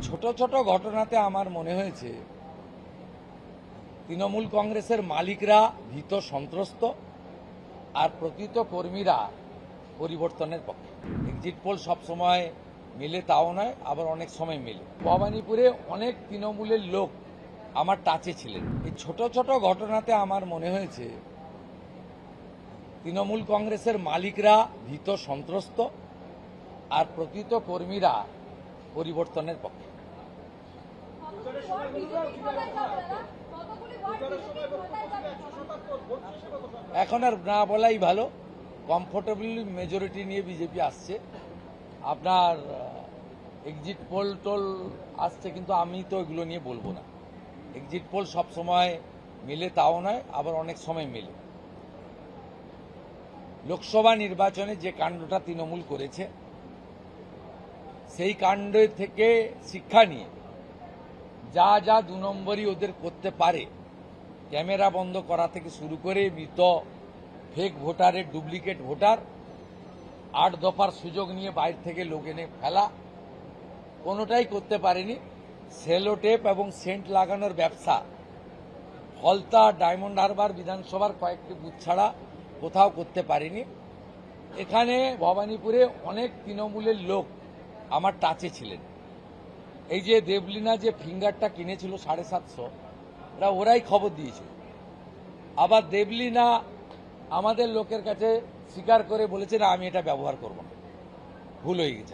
ছোট ছোট ঘটনাতে আমার মনে হয়েছে তৃণমূল কংগ্রেসের মালিকরা ভীত সন্ত্রস্ত আর প্রকৃত কর্মীরা পরিবর্তনের পক্ষে। এক্সিট পোল সবসময় মেলে তাও নয়, আবার অনেক সময় মেলে। ভবানীপুরে অনেক তৃণমূলের লোক আমার টাচে ছিলেন। এই ছোট ছোট ঘটনাতে আমার মনে হয়েছে তৃণমূল কংগ্রেসের মালিকরা ভীত সন্ত্রস্ত আর প্রকৃত কর্মীরা পরিবর্তনের পক্ষে। এখন আর না বলাই ভালো। কমফোর্টেবলি মেজরিটি নিয়ে বিজেপি আসছে। আপনার এক্সিট পোল টোল আসছে, কিন্তু আমি তো এগুলো নিয়ে বলবো না। এক্সিট পোল সবসময় মেলে তাও নয়, আবার অনেক সময় মেলে। লোকসভা নির্বাচনে যে কাণ্ডটা তৃণমূল করেছে সেই কাণ্ড থেকে শিক্ষা নিয়ে যা যা 2 নম্বরই ওদের করতে পারে, ক্যামেরা বন্ধ করা থেকে শুরু করে মৃত ফেক ভোটারের ডুপ্লিকেট ভোটার, 8 দফার সুযোগ নিয়ে বাইরে থেকে লোক এনে ফেলা, কোনোটাই করতে পারেনি। সেলোটেপ এবং সেন্ট লাগানোর ব্যবসা ফলতা, ডায়মন্ড হারবার বিধানসভার কয়েকটি বুথ ছাড়া কোথাও করতে পারেনি। এখানে ভবানীপুরে অনেক তৃণমূলের লোক আমার টাচে ছিলেন। এই যে দেবলীনা যে ফিঙ্গারটা কিনেছিল 750, ওরাই খবর দিয়েছিল। আবার দেবলীনা আমাদের লোকের কাছে স্বীকার করে বলেছে না, আমি এটা ব্যবহার করব না, ভুল হয়ে গেছে।